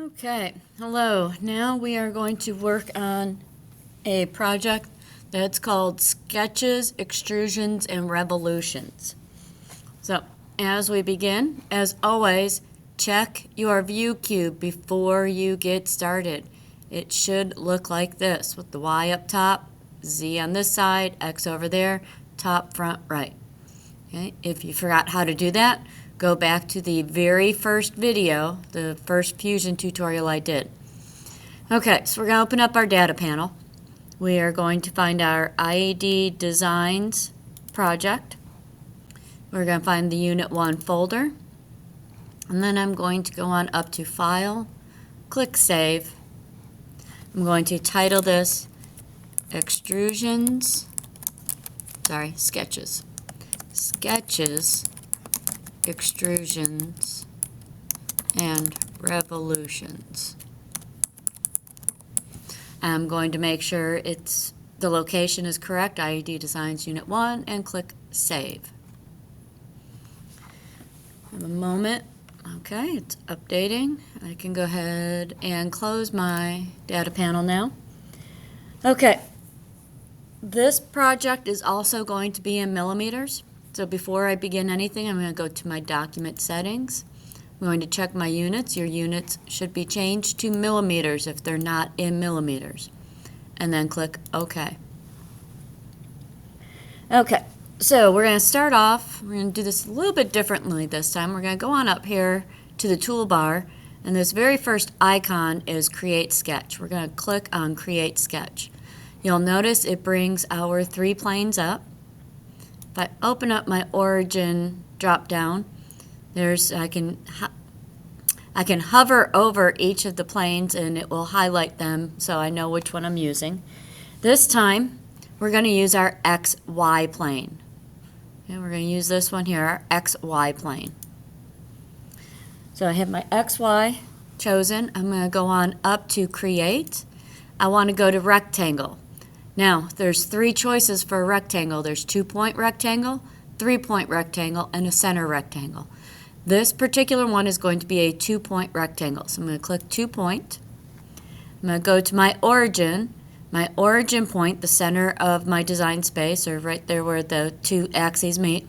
Okay, hello. Now we are going to work on a project that's called Sketches, Extrusions, and Revolutions. So, as we begin, as always, check your view cube before you get started. It should look like this, with the Y up top, Z on this side, X over there, top, front, right. Okay, if you forgot how to do that, go back to the very first video, the first Fusion tutorial I did. Okay, so we're going to open up our data panel. We are going to find our IED Designs project. We're going to find the Unit 1 folder. And then I'm going to go on up to File, click Save. I'm going to title this Sketches. Sketches, Extrusions, and Revolutions. I'm going to make sure the location is correct, IED Designs Unit 1, and click Save. Have a moment. Okay, it's updating. I can go ahead and close my data panel now. Okay, this project is also going to be in millimeters. So before I begin anything, I'm going to go to my document settings. I'm going to check my units. Your units should be changed to millimeters if they're not in millimeters. And then click OK. Okay, so we're going to start off. We're going to do this a little bit differently this time. We're going to go on up here to the toolbar, and this very first icon is Create Sketch. We're going to click on Create Sketch. You'll notice it brings our 3 planes up. If I open up my origin drop down, I can hover over each of the planes and it will highlight them so I know which one I'm using. This time we're going to use our XY plane. Okay, we're going to use this one here, our XY plane. So I have my XY chosen. I'm going to go on up to Create. I want to go to Rectangle. Now, there's 3 choices for a rectangle. There's 2-point rectangle, 3-point rectangle, and a center rectangle. This particular one is going to be a 2-point rectangle. So I'm going to click 2-point. I'm going to go to my origin point, the center of my design space, or right there where the 2 axes meet.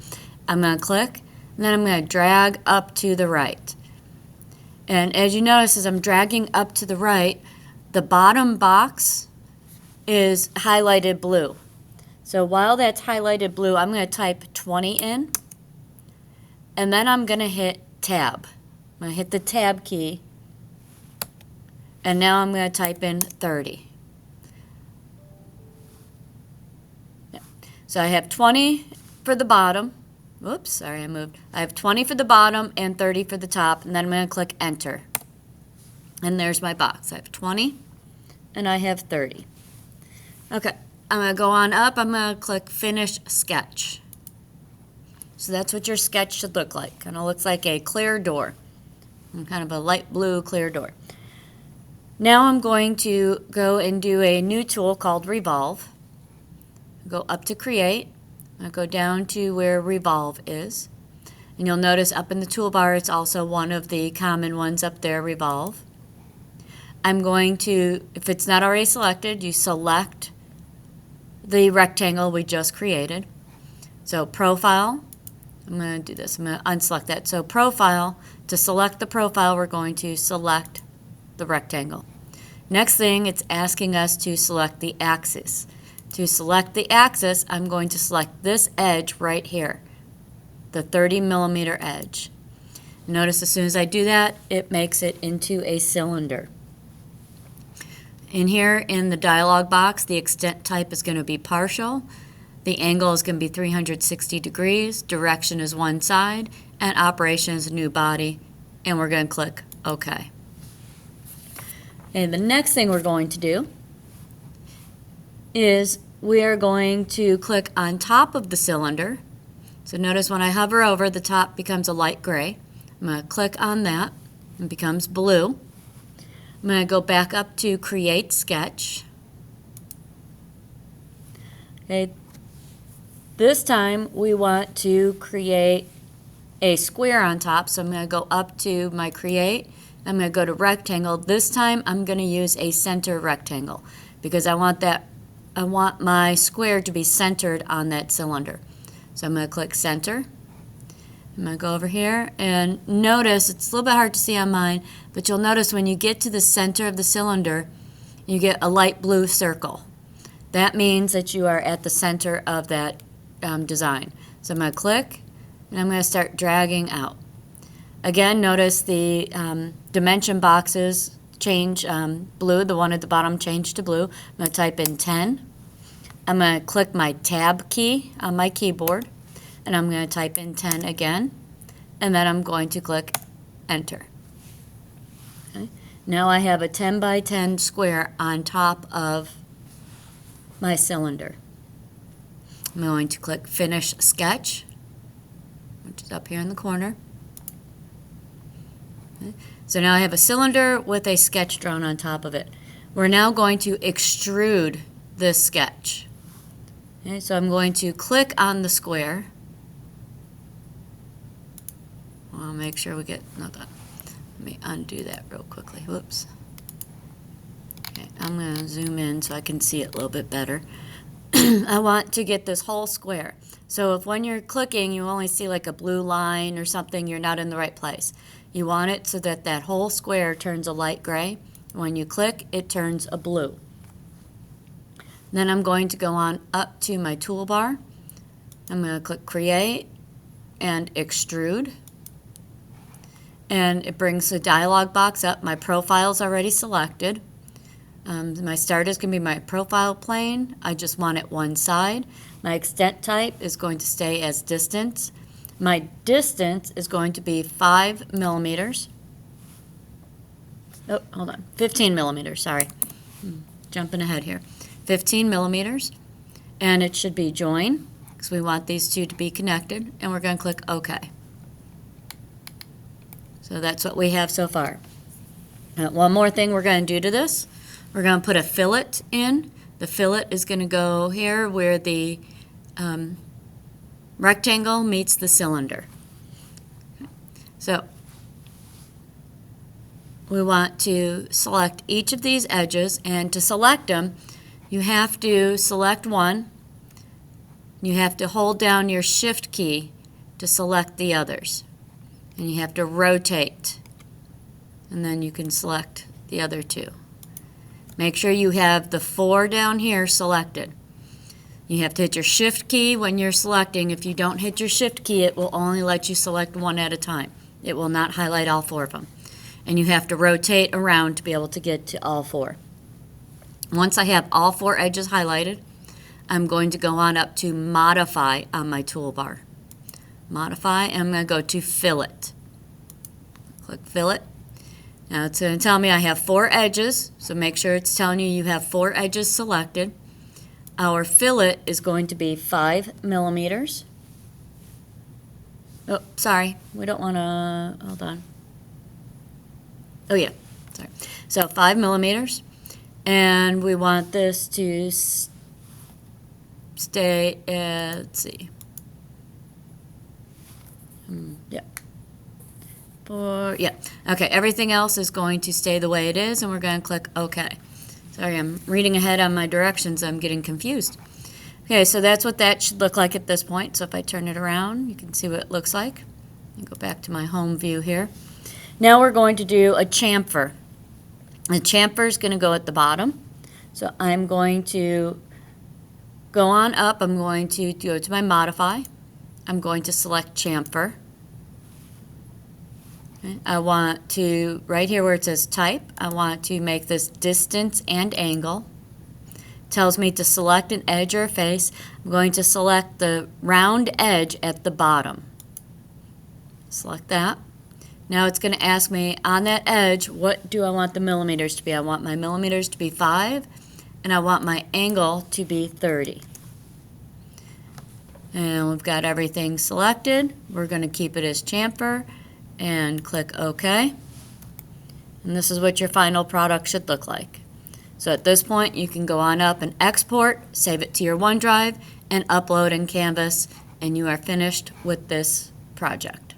I'm going to click, and then I'm going to drag up to the right. And as you notice, as I'm dragging up to the right, the bottom box is highlighted blue. So while that's highlighted blue, I'm going to type 20 in, and then I'm going to hit Tab. I'm going to hit the Tab key, and now I'm going to type in 30. So I have 20 for the bottom. Whoops, sorry, I moved. I have 20 for the bottom and 30 for the top, and then I'm going to click Enter. And there's my box. I have 20, and I have 30. Okay, I'm going to go on up. I'm going to click Finish Sketch. So that's what your sketch should look like. Kind of looks like a clear door, kind of a light blue clear door. Now I'm going to go and do a new tool called Revolve. Go up to Create. I'll go down to where Revolve is. And you'll notice up in the toolbar it's also one of the common ones up there, Revolve. I'm going to, if it's not already selected, you select the rectangle we just created. So Profile, I'm going to do this, I'm going to unselect that. So Profile, to select the profile, we're going to select the rectangle. Next thing, it's asking us to select the axis. To select the axis, I'm going to select this edge right here, the 30 millimeter edge. Notice as soon as I do that, it makes it into a cylinder. In here, in the dialog box, the extent type is going to be partial. The angle is going to be 360 degrees. Direction is one side. And operation is a new body. And we're going to click OK. And the next thing we're going to do is we are going to click on top of the cylinder. So notice when I hover over, the top becomes a light gray. I'm going to click on that. It becomes blue. I'm going to go back up to Create Sketch. Okay. This time we want to create a square on top, so I'm going to go up to my create. I'm going to go to rectangle. This time I'm going to use a center rectangle because I want my square to be centered on that cylinder. So I'm going to click center. I'm going to go over here and notice, it's a little bit hard to see on mine, but you'll notice when you get to the center of the cylinder, you get a light blue circle. That means that you are at the center of that design. So I'm going to click, and I'm going to start dragging out. Again, notice the dimension boxes change blue. The one at the bottom changed to blue. I'm going to type in 10. I'm going to click my tab key on my keyboard, and I'm going to type in 10 again, and then I'm going to click enter. Okay. Now I have a 10 by 10 square on top of my cylinder. I'm going to click Finish Sketch, which is up here in the corner. Okay. So now I have a cylinder with a sketch drawn on top of it. We're now going to extrude this sketch. Okay, so I'm going to click on the square. I'll make sure we get, let me undo that real quickly. Whoops. Okay, I'm going to zoom in so I can see it a little bit better. I want to get this whole square. So if when you're clicking you only see like a blue line or something, you're not in the right place. You want it so that that whole square turns a light gray. When you click, it turns a blue. Then I'm going to go on up to my toolbar. I'm going to click Create and Extrude. And it brings the dialog box up. My profile is already selected. My start is going to be my profile plane. I just want it one side. My extent type is going to stay as distance. My distance is going to be 5 millimeters. Oh, hold on. 15 millimeters, sorry. Jumping ahead here. 15 millimeters. And it should be join, because we want these two to be connected. And we're going to click OK. So that's what we have so far. Now, one more thing we're going to do to this. We're going to put a fillet in. The fillet is going to go here where the rectangle meets the cylinder. So we want to select each of these edges, and to select them, you have to select one. You have to hold down your Shift key to select the others. And you have to rotate, and then you can select the other two. Make sure you have the 4 down here selected. You have to hit your Shift key when you're selecting. If you don't hit your Shift key, it will only let you select one at a time. It will not highlight all 4 of them. And you have to rotate around to be able to get to all 4. Once I have all 4 edges highlighted, I'm going to go on up to Modify on my toolbar. Modify, and I'm going to go to Fillet. Click Fillet. Now it's going to tell me I have 4 edges, so make sure it's telling you have 4 edges selected. Our fillet is going to be 5 millimeters. Oh, sorry, we don't want to, hold on. Oh yeah, sorry. So 5 millimeters, and we want this to stay at, let's see. Yeah. Yeah. Okay, everything else is going to stay the way it is, and we're going to click OK. Sorry, I'm reading ahead on my directions. I'm getting confused. Okay, so that's what that should look like at this point. So if I turn it around, you can see what it looks like. I'll go back to my home view here. Now we're going to do a chamfer. The chamfer is going to go at the bottom. So I'm going to go on up. I'm going to go to my Modify. I'm going to select chamfer. Okay. I want to, right here where it says type, I want to make this distance and angle. It tells me to select an edge or a face. I'm going to select the round edge at the bottom. Select that. Now it's going to ask me on that edge, what do I want the millimeters to be? I want my millimeters to be 5, and I want my angle to be 30. And we've got everything selected. We're going to keep it as chamfer and click OK. And this is what your final product should look like. So at this point, you can go on up and export, save it to your OneDrive, and upload in Canvas, and you are finished with this project.